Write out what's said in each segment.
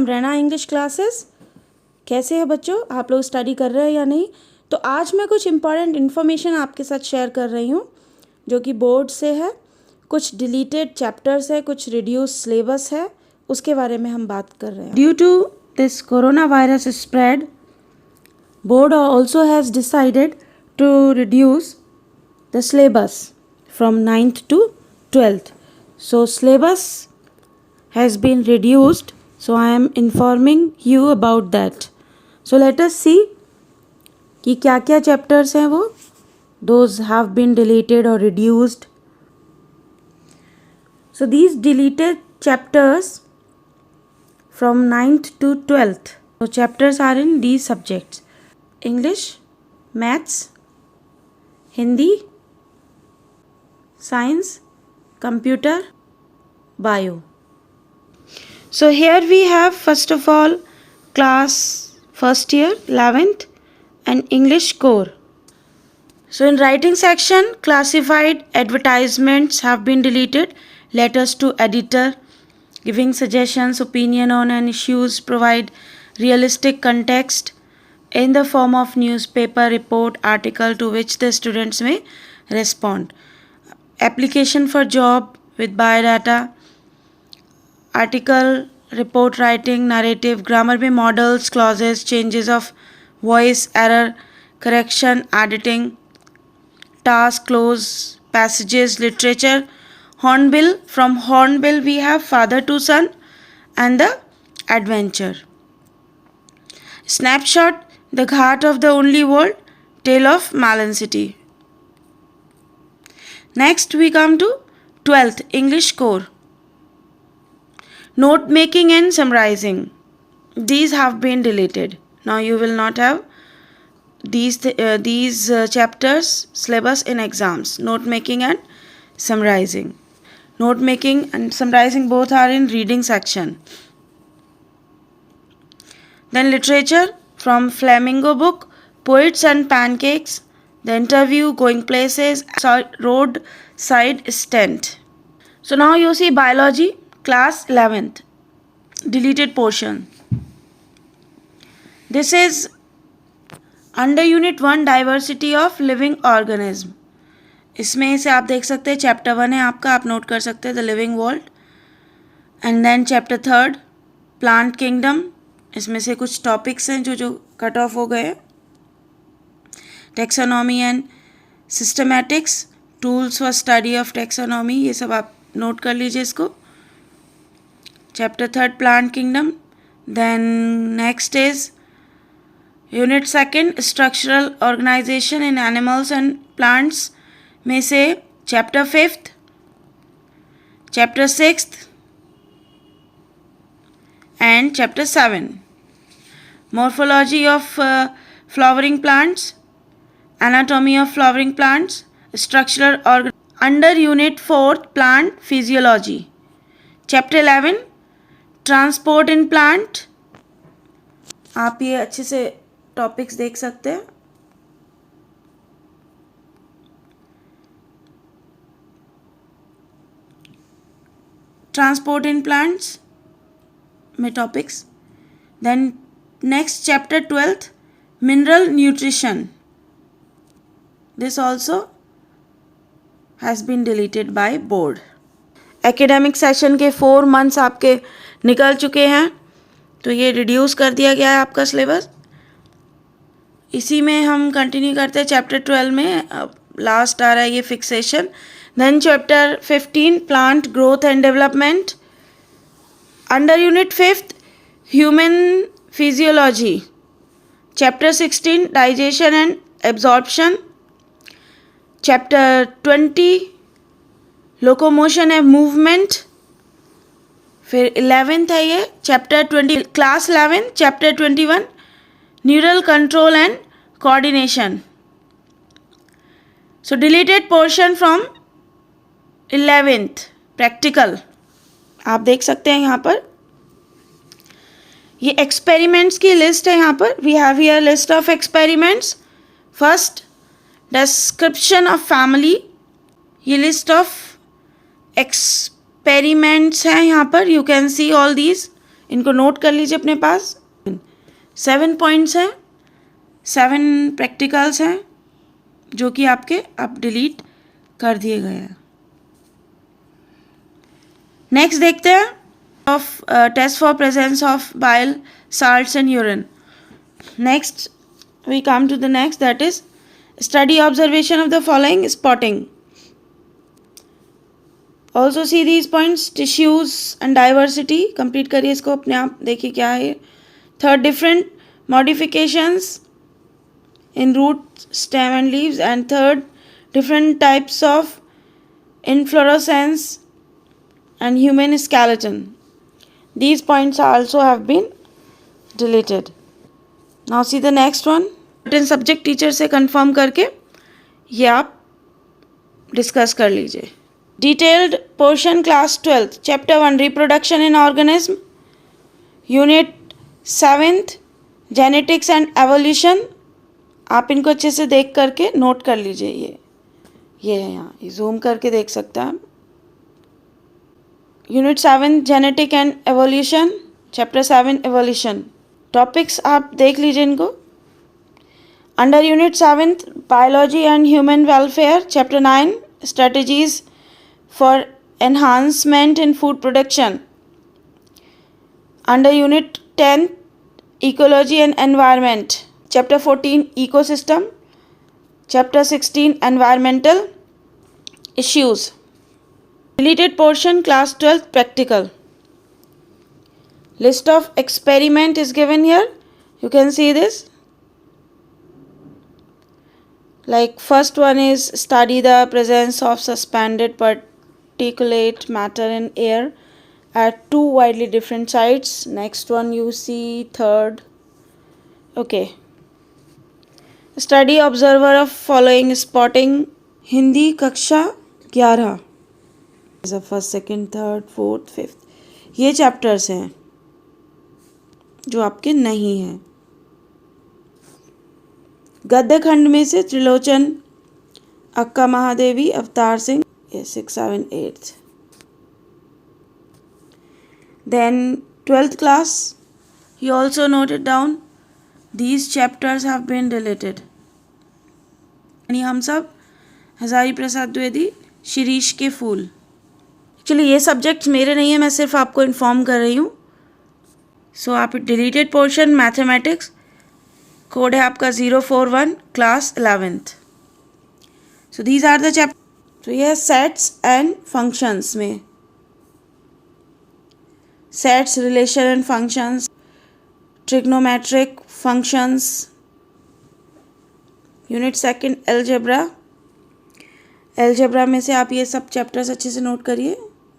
From Raina English classes. कैसे हैं बच्चों, आप लोग स्टडी कर रहे हैं या नहीं? तो आज मैं कुछ इम्पॉर्टेंट इन्फॉर्मेशन आपके साथ शेयर कर रही हूँ जो कि बोर्ड से है। कुछ डिलीटेड चैप्टर्स है, कुछ रिड्यूस सिलेबस है, उसके बारे में हम बात कर रहे हैं। Due to this corona virus spread, board also has decided to reduce the syllabus from 9th to 12th. So syllabus has been reduced, so I am informing you about that. So let us see कि क्या क्या chapters हैं वो, those have been deleted or reduced. So these deleted chapters from 9th to 12th. So chapters are in these subjects: English, Maths, Hindi, Science, Computer, Bio. So here we have first of all class first year 11th and English core. So in writing section, classified advertisements have been deleted. Letters to editor, giving suggestions, opinion on an issues, provide realistic context in the form of newspaper report article to which the students may respond. Application for job with biodata, article, report writing, narrative, grammar में models, clauses, changes of voice, error, correction, editing, task, close, passages, literature, hornbill. From hornbill we have father to son and the adventure. Snapshot, the ghat of the only world, tale of Malan city. Next we come to 12th English core. Note making and summarizing. These have been deleted. Now you will not have these chapters syllabus in exams. Note making and summarizing. Note making and summarizing both are in reading section. Then literature, from Flamingo book, Poets and Pancakes, The Interview, Going Places, Roadside Stand. So now you see biology, class 11th, deleted portion. This is under unit 1, diversity of living organism. इसमें से आप देख सकते हैं chapter 1 है आपका, आप note कर सकते हैं the living world. And then chapter 3 plant kingdom. इसमें से कुछ टॉपिक्स हैं जो कट ऑफ हो गए. Taxonomy and systematics, tools for study of taxonomy, ये सब आप नोट कर लीजिए इसको. Chapter 3 plant kingdom. Then next is unit 2 structural organisation in animals and plants में से chapter 5, chapter 6 and chapter 7. Morphology of flowering plants, anatomy of flowering plants, structural organ. Under unit 4 plant physiology, chapter 11 transport in plant. आप ये अच्छे से topics देख सकते हैं. Transport in plants में topics. Then next chapter 12th mineral nutrition. This also has been deleted by board. Academic session के 4 months आपके निकल चुके हैं, तो ये रिड्यूस कर दिया गया है आपका सिलेबस. इसी में हम कंटिन्यू करते हैं चैप्टर 12 में. लास्ट आ रहा है ये fixation. Then chapter 15 plant growth and development. Under unit 5 human Physiology, chapter 16 digestion and absorption, chapter 20 locomotion and movement. फिर 11th है ये chapter 20, class 11 chapter 21 neural control and coordination. So deleted portion from 11th practical आप देख सकते हैं यहाँ पर. ये एक्सपेरिमेंट्स की लिस्ट है यहाँ पर. We have here list of experiments. First description of family. ये लिस्ट ऑफ एक्सपेरिमेंट्स हैं यहाँ पर. You can see all these इनको नोट कर लीजिए अपने पास। 7 पॉइंट्स हैं, 7 प्रैक्टिकल्स हैं जो कि आपके अब डिलीट कर दिए गए हैं। नेक्स्ट देखते हैं of test for presence of bile salts and urine. Next we come to the next, that is study observation of the following spotting. Also see these points, tissues and diversity, complete करिए इसको अपने आप, देखिए क्या है। Third, different modifications in root, stem and leaves, and third, different types of inflorescence and human skeleton. These points also have been deleted. Now see the next one, certain subject teacher से confirm करके ये आप discuss कर लीजिए। Detailed portion class 12th chapter 1 reproduction in organism, unit 7th genetics and evolution. आप इनको अच्छे से देख करके नोट कर लीजिए। ये है यहाँ, ये जूम करके देख सकते हैं आप। Unit 7 genetic and evolution, chapter 7 evolution. Topics आप देख लीजिए इनको। Under unit 7 biology and human welfare, chapter 9 strategies for enhancement in food production. Under unit 10 ecology and environment, chapter 14 ecosystem, chapter 16 environmental issues. Deleted portion class 12 practical. List of experiment is given here. You can see this. Like first one is study the presence of suspended particulate matter in air at 2 widely different sites. Next one you see third. Okay. Study observer of following spotting. Hindi कक्षा 11. First, second, third, fourth, fifth, ये chapters हैं जो आपके नहीं हैं। गद्य खंड में से त्रिलोचन, अक्का महादेवी, अवतार सिंह, ये 6, 7, 8। Then 12th class, you also noted down these chapters have been deleted. यानी हम सब हजारी प्रसाद द्विवेदी, शिरीष के फूल। एक्चुअली ये सब्जेक्ट्स मेरे नहीं है, मैं सिर्फ आपको इन्फॉर्म कर रही हूँ। सो आप डिलीटेड पोर्शन मैथमेटिक्स, कोड है आपका 041, class 11th। So these are the chapter. तो ये सेट्स एंड फंक्शंस में, sets, relation and functions, trigonometric functions. Unit 2 algebra, algebra में से आप ये सब चैप्टर्स अच्छे से नोट करिए।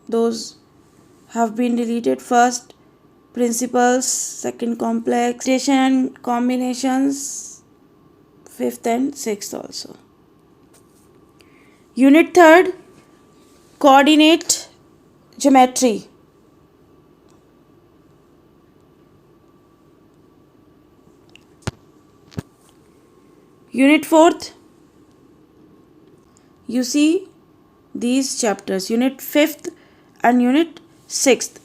Those have been deleted. First principles, second complex, addition and combinations, 5th and 6th also. Unit 3 coordinate geometry. Unit 4 you see these chapters, Unit 5th and Unit 6th.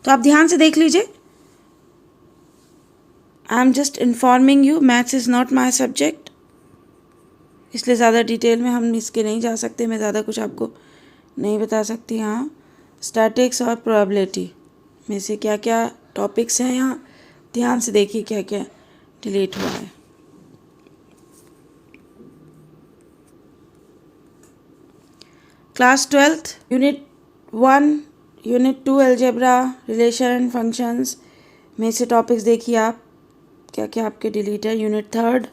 तो आप ध्यान से देख लीजिए। I am just informing you, maths is not my subject, इसलिए ज़्यादा detail में हम इसके नहीं जा सकते, मैं ज़्यादा कुछ आपको नहीं बता सकती। हाँ, स्टैटिक्स और प्रोबेबिलिटी में से क्या क्या टॉपिक्स हैं यहाँ ध्यान से देखिए क्या क्या डिलीट हुआ है। Class 12th unit 1, unit 2 algebra, relation and functions में से टॉपिक्स देखिए आप क्या क्या आपके डिलीट है। यूनिट 3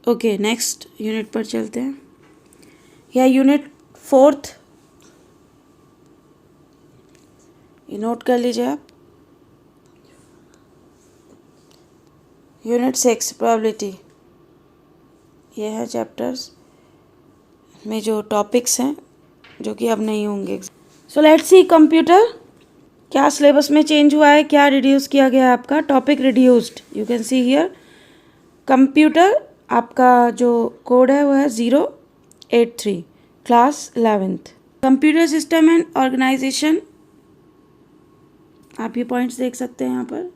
ओके, नेक्स्ट यूनिट पर चलते हैं। या यूनिट 4 ये नोट कर लीजिए आप। यूनिट 6 प्रोबेबिलिटी, ये है चैप्टर्स में जो टॉपिक्स हैं जो कि अब नहीं होंगे। सो लेट्स सी कंप्यूटर, क्या सिलेबस में चेंज हुआ है, क्या रिड्यूस किया गया है आपका। Topic reduced, you can see here computer आपका जो कोड है वो है 083, class 11th। Computer system and organisation, आप ये पॉइंट्स देख सकते हैं यहाँ पर।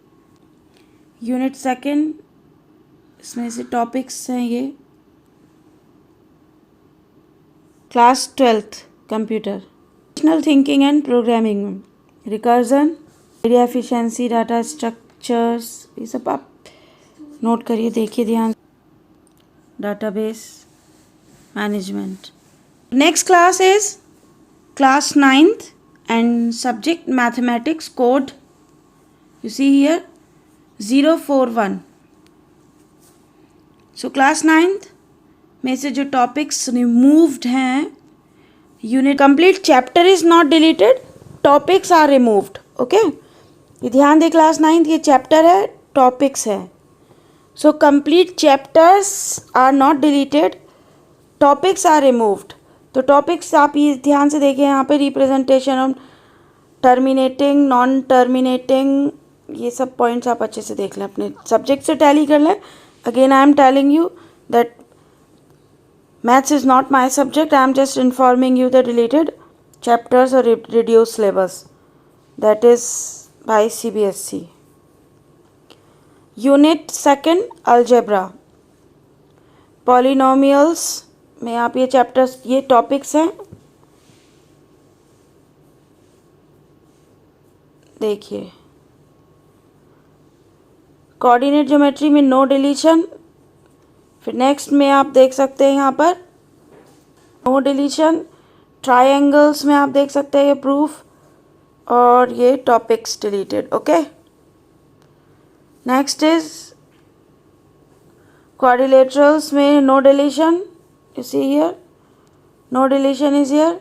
यूनिट सेकेंड, इसमें से टॉपिक्स हैं ये। Class 12th computer, rational thinking and programming, recursion, area efficiency, data structures, ये सब आप नोट करिए, देखिए ध्यान। database management. Next class is class 9th and subject mathematics, code you see here 041. So class 9th में से जो topics removed हैं, unit complete chapter is not deleted, topics are removed. Okay, ये ध्यान दे, class 9th ये chapter है, topics है। So complete chapters are not deleted, topics are removed. तो topics आप ये ध्यान से देखिए, यहाँ पे representation of terminating, non terminating, ये सब points आप अच्छे से देख लें, अपने subject से tally कर लें। Again I am telling you that maths is not my subject, I am just informing you the deleted chapters or reduced syllabus, that is by CBSE. Unit second algebra, polynomials में आप ये chapters, ये topics हैं, देखिए। Coordinate geometry में no deletion, फिर next में आप देख सकते हैं यहाँ पर नो डिलीशन। ट्रायंगल्स में आप देख सकते हैं ये प्रूफ, और ये topics deleted. Okay, next is quadrilaterals में no deletion, you see here no deletion is here.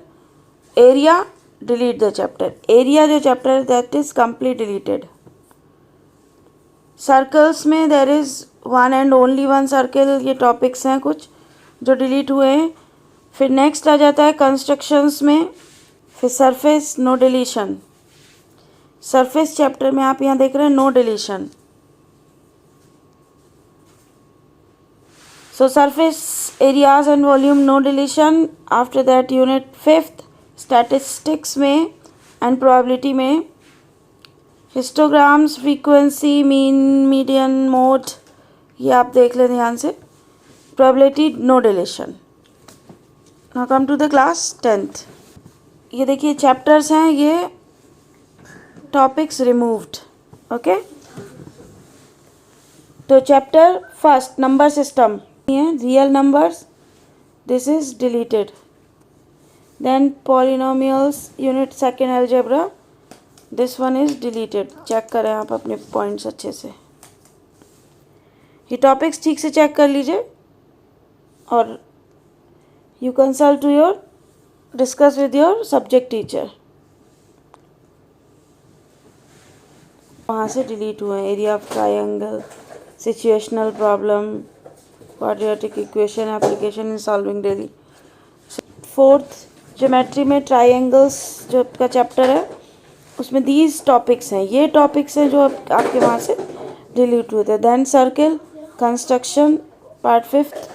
Area, delete the chapter, area जो chapter that is complete deleted. Circles में there is one and only one circle, ये topics हैं कुछ जो delete हुए हैं। फिर नेक्स्ट आ जाता है कंस्ट्रक्शंस में, फिर surface, no deletion. Surface chapter में आप यहाँ देख रहे हैं no deletion. So surface areas and volume, no deletion. After that unit 5th statistics में and probability में histograms, frequency, mean, median, mode, ये आप देख लें ध्यान से। probability, no deletion. Now come to the class 10th. ये देखिए chapters हैं, ये topics removed. Okay, तो chapter first number system, real numbers, this is deleted. Then polynomials, unit second algebra, this one is deleted. Check करें आप अपने points अच्छे से, ये टॉपिक्स ठीक से चेक कर लीजिए, और you consult to your discuss with your subject teacher. वहाँ से डिलीट हुए area of triangle, situational problem, quadratic equation, application in solving daily. 4th geometry में ट्रायंगल्स जो का चैप्टर है, उसमें दीज टॉपिक्स हैं, ये टॉपिक्स हैं जो आपके वहाँ से डिलीट हुए थे। Then circle, construction, part 5th,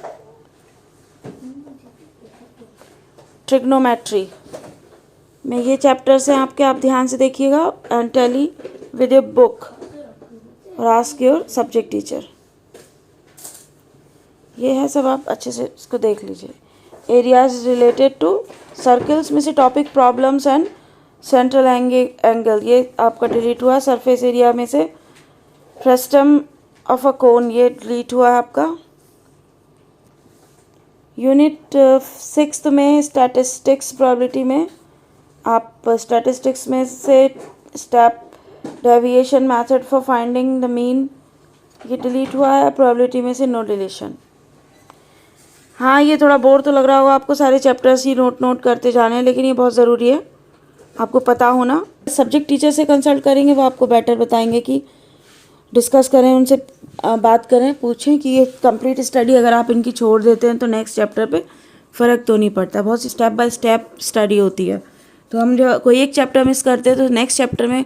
trigonometry में ये चैप्टर्स हैं आपके, आप ध्यान से देखिएगा and tally with your book और आस्क योर सब्जेक्ट टीचर। ये है सब, आप अच्छे से इसको देख लीजिए। एरियाज रिलेटेड टू सर्कल्स में से topic problems and central angle, ये आपका डिलीट हुआ। सरफेस एरिया में से फ्रस्टम ऑफ अ कोन, ये डिलीट हुआ है आपका। यूनिट 6th में स्टैटिस्टिक्स, प्रोबेबिलिटी में आप स्टैटिस्टिक्स में से step deviation method for finding the mean, ये डिलीट हुआ है। प्रोबेबिलिटी में से नो डिलीशन। हाँ, ये थोड़ा बोर तो लग रहा होगा आपको, सारे चैप्टर्स ही नोट करते जाने हैं, लेकिन ये बहुत ज़रूरी है आपको पता होना। सब्जेक्ट टीचर से कंसल्ट करेंगे, वो आपको बेटर बताएंगे कि डिस्कस करें, उनसे बात करें, पूछें कि ये कंप्लीट स्टडी अगर आप इनकी छोड़ देते हैं तो नेक्स्ट चैप्टर पे फ़र्क तो नहीं पड़ता। बहुत see step by step study होती है, तो हम जो कोई एक चैप्टर मिस करते हैं तो नेक्स्ट चैप्टर में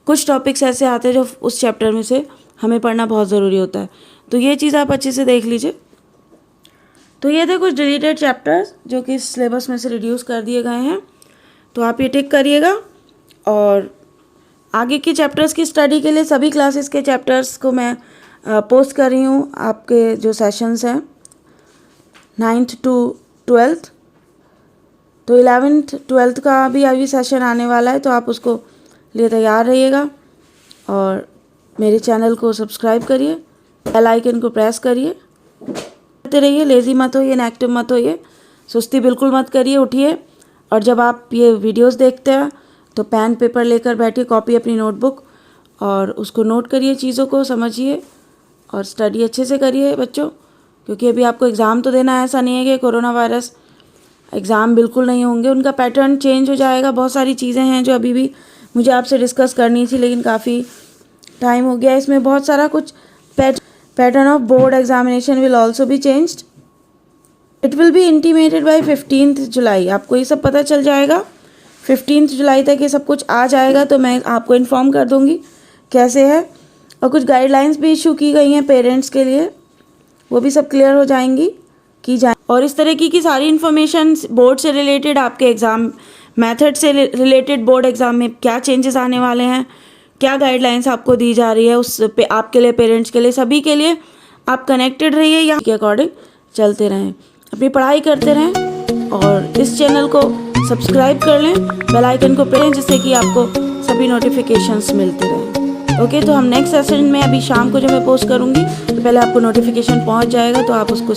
कुछ टॉपिक्स ऐसे आते हैं जो उस चैप्टर में से हमें पढ़ना बहुत ज़रूरी होता है। तो ये चीज़ आप अच्छे से देख लीजिए। तो ये थे कुछ डिलीटेड चैप्टर्स जो कि सिलेबस में से रिड्यूस कर दिए गए हैं, तो आप ये टिक करिएगा। और आगे के चैप्टर्स की स्टडी के लिए सभी क्लासेस के चैप्टर्स को मैं पोस्ट कर रही हूँ आपके जो सेशंस हैं 9th to 12th। तो 11th 12th का भी अभी सेशन आने वाला है, तो आप उसको लिए तैयार रहिएगा। और मेरे चैनल को सब्सक्राइब करिए, बेल आइकन को प्रेस करिए, करते रहिए, लेज़ी मत होइए, इनएक्टिव मत होइए, सुस्ती बिल्कुल मत करिए, उठिए। और जब आप ये वीडियोस देखते हैं तो पेन पेपर लेकर बैठिए, कॉपी अपनी नोटबुक, और उसको नोट करिए, चीज़ों को समझिए और स्टडी अच्छे से करिए बच्चों, क्योंकि अभी आपको एग्ज़ाम तो देना है। ऐसा नहीं है कि कोरोना वायरस एग्ज़ाम बिल्कुल नहीं होंगे, उनका पैटर्न चेंज हो जाएगा। बहुत सारी चीज़ें हैं जो अभी भी मुझे आपसे डिस्कस करनी थी, लेकिन काफ़ी टाइम हो गया। इसमें बहुत सारा कुछ pattern of board examination will also be changed. It will be intimated by 15th जुलाई। आपको ये सब पता चल जाएगा 15th जुलाई तक, ये सब कुछ आ जाएगा, तो मैं आपको इन्फॉर्म कर दूँगी कैसे है। और कुछ गाइडलाइंस भी इशू की गई हैं पेरेंट्स के लिए, वो भी सब क्लियर हो जाएंगी, की जाए। और इस तरह की सारी इन्फॉर्मेशन बोर्ड से रिलेटेड, आपके एग्ज़ाम मेथड से रिलेटेड, बोर्ड एग्ज़ाम में क्या चेंजेस आने वाले हैं, क्या गाइडलाइंस आपको दी जा रही है, उस पे आपके लिए, पेरेंट्स के लिए, सभी के लिए आप कनेक्टेड रहिए या के अकॉर्डिंग चलते रहें, अपनी पढ़ाई करते रहें। और इस चैनल को सब्सक्राइब कर लें, बेल आइकन को प्रेस, जिससे कि आपको सभी नोटिफिकेशंस मिलते रहें। ओके, तो हम नेक्स्ट सेशन में अभी शाम को जब मैं पोस्ट करूँगी तो पहले आपको नोटिफिकेशन पहुँच जाएगा, तो आप उसको